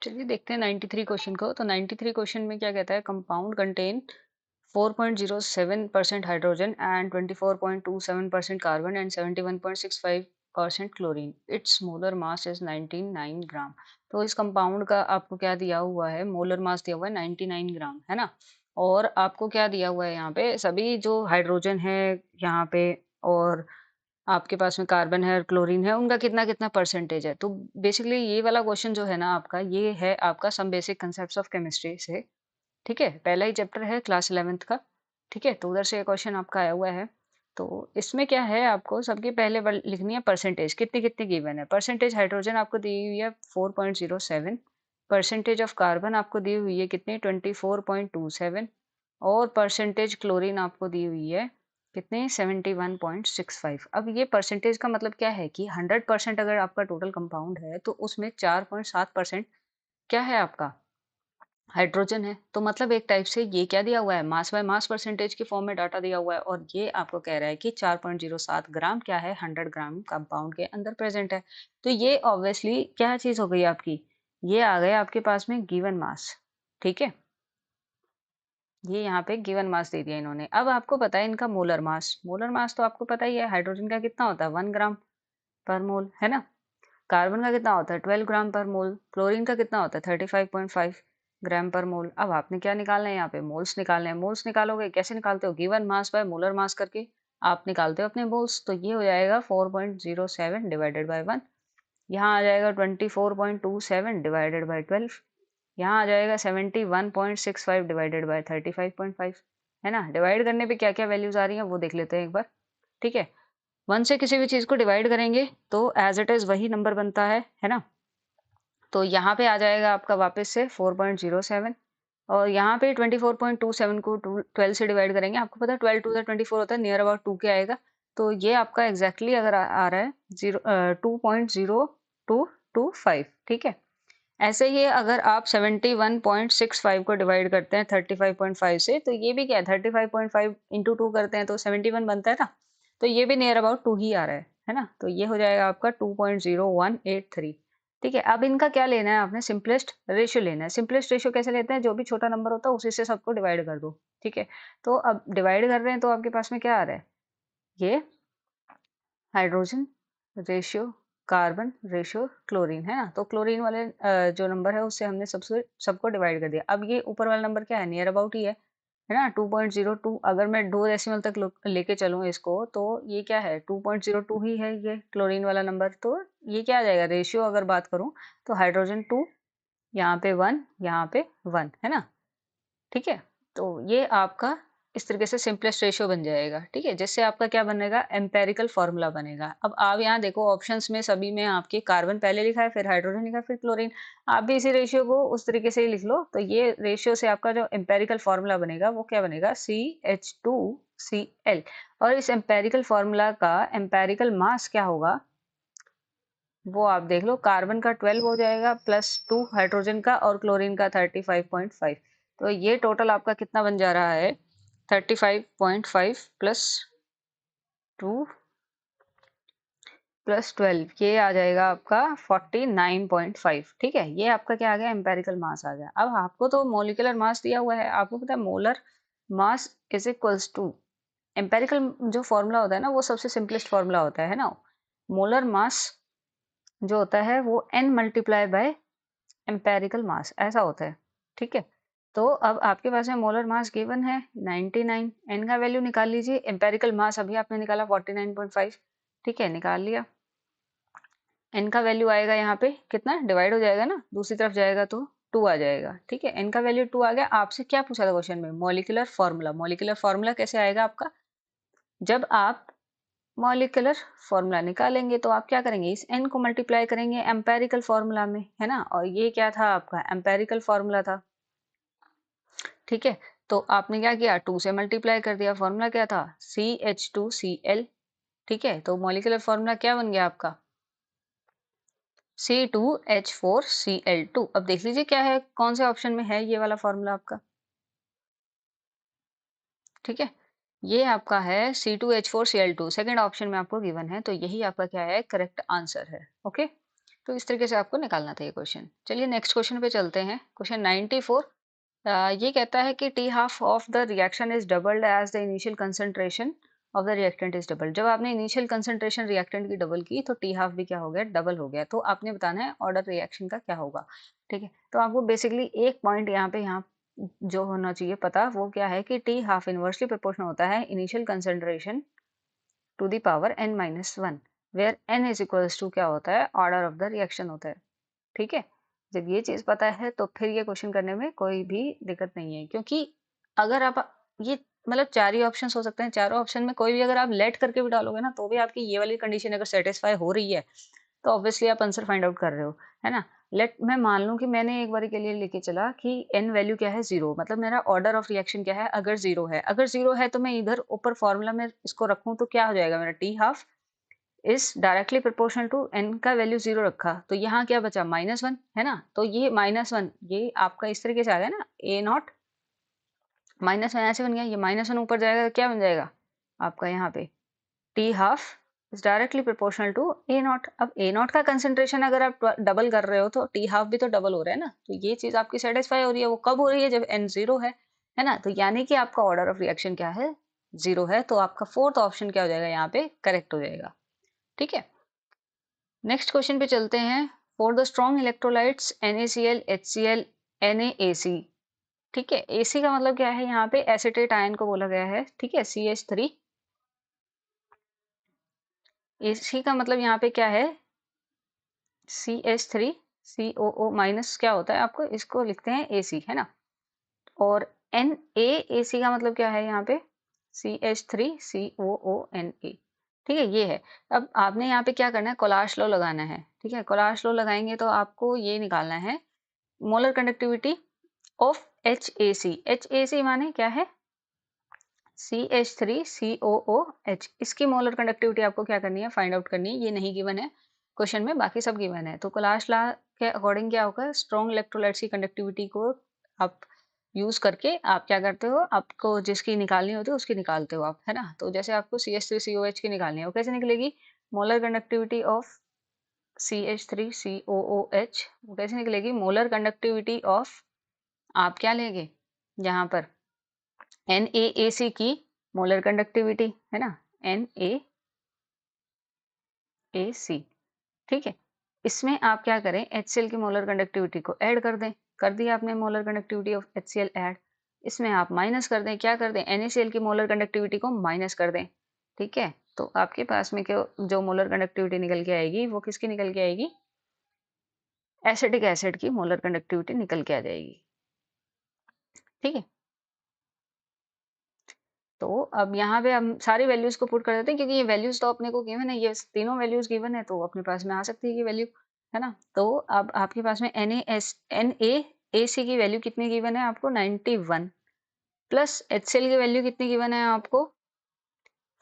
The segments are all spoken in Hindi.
चलिए देखते हैं 93 क्वेश्चन को। तो 93 क्वेश्चन में क्या कहता है, compound contain 4.07% hydrogen and 24.27% carbon and 71.65% chlorine. It's molar mass is 99 ग्राम। तो इस कंपाउंड का आपको क्या दिया हुआ है, मोलर मास दिया हुआ है 99 ग्राम, है ना। और आपको क्या दिया हुआ है यहाँ पे, सभी जो हाइड्रोजन है यहाँ पे, और आपके पास में कार्बन है और क्लोरीन है, उनका कितना-कितना परसेंटेज है। तो बेसिकली ये वाला क्वेश्चन जो है ना आपका, ये है आपका some basic concepts of chemistry से, ठीक है? पहला ही चैप्टर है क्लास 11th का, ठीक है? तो उधर से ये क्वेश्चन आपका आया हुआ है। तो इसमें क्या है, आपको सबके पहले लिखनी है परसेंटेज, कितनी-कितनी गिवन है। परसेंटेज हाइड्रोजन आपको दी हुई है 4.07, परसेंटेज ऑफ कार्बन आपको दी हुई है कितनी, 24.27, और परसेंटेज क्लोरीन आपको दी हुई है कितने, 71.65। अब ये परसेंटेज का मतलब क्या है कि 100% अगर आपका टोटल कंपाउंड है तो उसमें 4.7% क्या है आपका, हाइड्रोजन है। तो मतलब एक टाइप से ये क्या दिया हुआ है, मास बाय मास परसेंटेज के फॉर्म में डाटा दिया हुआ है, और ये आपको कह रहा है कि 4.07 ग्राम क्या है, 100 ग्राम कंपाउंड के अंदर प्रेजेंट है। तो ये ऑब्वियसली क्या चीज हो गई आपकी, ये आ गया आपके पास में गिवन मास, ठीक है। ये यहाँ पे गिवन मास दे दिया इन्होंने। अब आपको पता है इनका मोलर मास, मोलर मास तो आपको पता ही है, हाइड्रोजन का कितना होता है, 1 ग्राम पर मोल, है ना। कार्बन का कितना होता है, 12 ग्राम पर मोल। क्लोरीन का कितना होता है, 35.5 ग्राम पर मोल। अब आपने क्या निकालना है, यहाँ पे मोल्स निकालने हैं। मोल्स निकालोगे, कैसे निकालते हो, given mass by molar mass करके आप निकालते हो अपने मोल्स। तो ये हो जाएगा 4.07 डिवाइडेड बाय 1, यहाँ आ जाएगा 24.27 डिवाइडेड बाय 12, यहाँ आ जाएगा 71.65 डिवाइडेड बाय 35.5, है ना। डिवाइड करने पे क्या क्या वैल्यूज आ रही हैं वो देख लेते हैं एक बार, ठीक है। 1 से किसी भी चीज को डिवाइड करेंगे तो एज इट इज वही नंबर बनता है ना। तो यहाँ पे आ जाएगा आपका वापस से 4.07, और यहाँ पे 24.27 को 12 से डिवाइड करेंगे। आपको पता है 12 टू 24 होता है, नियर अबाउट 2 के आएगा। तो ये आपका एग्जैक्टली अगर आ रहा है 2.0225, ठीक है। ऐसे ही अगर आप 71.65 को डिवाइड करते हैं 35.5 से, तो ये भी क्या है, 35.5 इंटू 2 करते हैं तो 71 बनता है ना। तो ये भी नियर अबाउट 2 ही आ रहा है ना। तो ये हो जाएगा आपका 2.0183, ठीक है। अब इनका क्या लेना है, आपने सिंपलेस्ट रेशियो लेना है। सिंपलेस्ट रेशियो कैसे लेते हैं, जो भी छोटा नंबर होता है उसी से सबको डिवाइड कर दो, ठीक है। तो अब डिवाइड कर रहे हैं तो आपके पास में क्या आ रहा है, ये hydrogen ratio, carbon ratio, chlorine, है ना। तो क्लोरीन वाले जो नंबर है उससे हमने सबको डिवाइड कर दिया। अब ये ऊपर वाला नंबर क्या है, नियर अबाउट ही है ना, 2.02। अगर मैं 2 डेसिमल तक लेके चलूँ इसको, तो ये क्या है, 2.02 ही है ये क्लोरीन वाला नंबर। तो ये क्या आ जाएगा, रेशियो अगर बात करूँ तो हाइड्रोजन 2, यहाँ पे 1, यहाँ पे 1, है ना, ठीक है। तो ये आपका इस तरीके से सिंपलेस्ट रेशियो बन जाएगा, ठीक है, जिससे आपका क्या बनेगा, एम्पेरिकल फॉर्मूला बनेगा। अब आप यहाँ देखो ऑप्शंस में सभी में आपके कार्बन पहले लिखा है, फिर हाइड्रोजन लिखा है, फिर क्लोरीन। आप भी इसी रेशियो को उस तरीके से ही लिख लो। तो ये रेशियो से आपका जो एम्पेरिकल फॉर्मूला बनेगा वो क्या बनेगा, CH2Cl। और इस एम्पेरिकल फॉर्मूला का एम्पेरिकल मास क्या होगा, वो आप देख लो। कार्बन का 12 हो जाएगा प्लस 2 हाइड्रोजन का, और क्लोरीन का 35.5। तो ये टोटल आपका कितना बन जा रहा है, 35.5 प्लस 2 प्लस 12, ये आ जाएगा आपका 49.5, ठीक है। ये आपका क्या आ गया, एम्पेरिकल मास आ गया। अब आपको तो मोलिकुलर मास दिया हुआ है, आपको पता है molar mass is equals to, empirical जो फॉर्मूला होता है ना वो सबसे सिंपलेस्ट फॉर्मूला होता है ना। मोलर मास जो होता है वो n मल्टीप्लाई बाय एम्पेरिकल मास, ऐसा होता है, ठीक है। तो अब आपके पास में मोलर मास गिवन है 99, n का वैल्यू निकाल लीजिए। एम्पेरिकल मास अभी आपने निकाला 49.5, ठीक है, निकाल लिया। n का वैल्यू आएगा यहाँ पे कितना, डिवाइड हो जाएगा ना, दूसरी तरफ जाएगा तो 2 आ जाएगा, ठीक है। n का वैल्यू 2 आ गया। आपसे क्या पूछा था क्वेश्चन में, मॉलिक्यूलर फार्मूला। मॉलिक्यूलर फार्मूला कैसे आएगा आपका, जब आप मॉलिक्यूलर फॉर्मूला निकालेंगे तो आप क्या करेंगे, इस n को मल्टीप्लाई करेंगे एम्पेरिकल फॉर्मूला में, है ना। और ये क्या था आपका, एम्पेरिकल फॉर्मूला था, ठीक है। तो आपने क्या किया, 2 से मल्टीप्लाई कर दिया। फॉर्मूला क्या था, CH2Cl, ठीक है। तो मॉलिक्यूलर फॉर्मूला क्या बन गया आपका, C2H4Cl2। अब देख लीजिए क्या है, कौन से ऑप्शन में है ये वाला फॉर्मूला आपका, ठीक है। ये आपका है C2H4Cl2, सेकंड ऑप्शन में आपको गिवन है। तो यही आपका क्या है, करेक्ट आंसर है, ओके। तो इस तरीके से आपको निकालना था ये क्वेश्चन। चलिए नेक्स्ट क्वेश्चन पे चलते हैं। क्वेश्चन 94 ये कहता है कि t half of the reaction is doubled as the initial concentration of the reactant is double. जब आपने इनिशियल कंसंट्रेशन रिएक्टेंट की डबल की तो टी हाफ भी क्या हो गया, डबल हो गया। तो आपने बताना है ऑर्डर रिएक्शन का क्या होगा। ठीक है, तो आपको बेसिकली एक पॉइंट यहाँ जो होना चाहिए पता, वो क्या है कि टी हाफ इनवर्सली प्रोपोर्शनल होता है initial concentration to the power n minus one, where n is equals to क्या होता है, ऑर्डर ऑफ द रिएक्शन होता है। ठीक है, जब ये चीज पता है तो फिर ये क्वेश्चन करने में कोई भी दिक्कत नहीं है, क्योंकि अगर आप ये मतलब चार ही ऑप्शन हो सकते हैं, चारों ऑप्शन में कोई भी अगर आप लेट करके भी डालोगे ना तो भी आपकी ये वाली कंडीशन अगर सेटिस्फाई हो रही है तो ऑब्वियसली आप आंसर फाइंड आउट कर रहे हो, है ना। लेट मैं मान लूं कि मैंने एक बार के लिए लेके चला कि एन वैल्यू क्या है, जीरो, मतलब मेरा ऑर्डर ऑफ रिएक्शन क्या है, अगर जीरो है, अगर जीरो है तो मैं इधर ऊपर फॉर्मूला में इसको रखूं तो क्या हो जाएगा, मेरा t half is directly proportional to n का वैल्यू जीरो रखा तो यहाँ क्या बचा, माइनस वन, है ना। तो ये माइनस वन ये आपका इस तरीके से आ गया ना, ए नॉट माइनस वन ऐसे बन गया, ये माइनस वन ऊपर जाएगा तो क्या बन जाएगा आपका यहाँ पे, t half is directly proportional to a naught. अब ए नॉट का कंसेंट्रेशन अगर आप डबल कर रहे हो तो टी हाफ भी तो डबल हो रहा है ना, तो ये चीज आपकी सेटिस्फाई हो रही है। वो कब हो रही है, जब एन जीरो है ना। तो यानी कि आपका ऑर्डर ऑफ रिएक्शन क्या है, जीरो है। तो आपका फोर्थ ऑप्शन क्या हो जाएगा, यहाँ पे करेक्ट हो जाएगा। ठीक है, नेक्स्ट क्वेश्चन पे चलते हैं। For the strong electrolytes NaCl HCl NaAC। ठीक है, AC का मतलब क्या है, यहाँ पे एसिटेट आयन को बोला गया है। ठीक है, CH3। AC का मतलब यहाँ पे क्या है, CH3 COO माइनस क्या होता है, आपको इसको लिखते हैं AC, है ना। और NaAC का मतलब क्या है, यहाँ पे CH3 COONA। ठीक है, ये है। अब आपने यहाँ पे क्या करना है, कोलाश लॉ लगाना है। ठीक है, कोलाश लॉ लगाएंगे तो आपको ये निकालना है molar conductivity of HAC। HAC माने क्या है, CH3COOH। इसकी मोलर कंडक्टिविटी आपको क्या करनी है, फाइंड आउट करनी है। ये नहीं गिवन है क्वेश्चन में, बाकी सब गिवन है। तो कोलाश लॉ के अकॉर्डिंग क्या होगा, स्ट्रॉन्ग इलेक्ट्रोलाइट्स की कंडक्टिविटी को आप यूज करके आप क्या करते हो, आपको जिसकी निकालनी होती है उसकी निकालते हो आप, है ना। तो जैसे आपको CH3COH की निकालनी है, वो कैसे निकलेगी, मोलर कंडक्टिविटी ऑफ CH3COOH वो कैसे निकलेगी, मोलर कंडक्टिविटी ऑफ, आप क्या लेंगे यहाँ पर NaAC की मोलर कंडक्टिविटी, है ना, NaAC। ठीक है, इसमें आप क्या करें, HCl की मोलर कंडक्टिविटी को ऐड कर दें। कर दिया आपने molar conductivity of HCl add, इसमें आप माइनस कर दें, क्या कर दें, NaCl की मोलर कंडक्टिविटी को माइनस कर दें। ठीक है, तो आपके पास में क्या जो मोलर कंडक्टिविटी निकल के आएगी वो किसकी निकल के आएगी, एसिटिक एसिड की मोलर कंडक्टिविटी निकल के आ जाएगी। ठीक है, तो अब यहाँ पे हम सारी वैल्यूज को पुट कर देते हैं, क्योंकि ये वैल्यूज तो अपने को गिवन है, ये तीनों वैल्यूज गिवन है तो अपने पास में आ सकती है ये वैल्यू, है ना। तो अब आपके पास में NaAC की वैल्यू कितनी गिवन है आपको, 91, प्लस HCl की वैल्यू कितनी गिवन है आपको,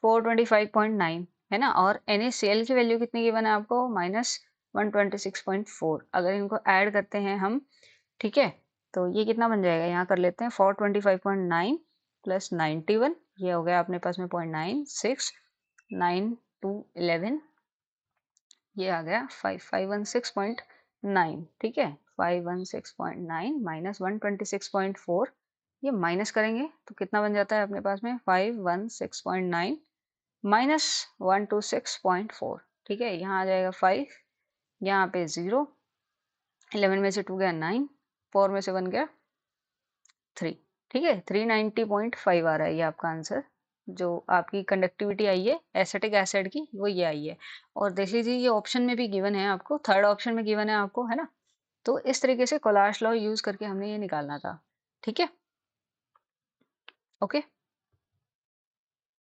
425.9, है ना। और NaCl की वैल्यू कितनी गिवन है आपको, -126.4। अगर इनको ऐड करते हैं हम, ठीक है, तो ये कितना बन जाएगा, यहाँ कर लेते हैं 425.9 प्लस 91, ये हो गया अपने पास में 0.96, 9 टू 11, ये आ गया 516.9। ठीक है, 516.9 माइनस 126.4, ये माइनस करेंगे तो कितना बन जाता है अपने पास में, 516.9 माइनस 126.4। ठीक है, यहाँ आ जाएगा 5, यहाँ पे 0, 11 में से 2 गया 9, 4 में से 1 गया 3। ठीक है, 390.5 आ रहा है ये आपका आंसर। जो आपकी कंडक्टिविटी आई है एसिटिक एसिड की वो ये आई है। और देख लीजिए ये ऑप्शन में भी गिवन है आपको, थर्ड ऑप्शन में गिवन है आपको, है ना। तो इस तरीके से कोलाश लॉ यूज करके हमने ये निकालना था। ठीक है, ओके।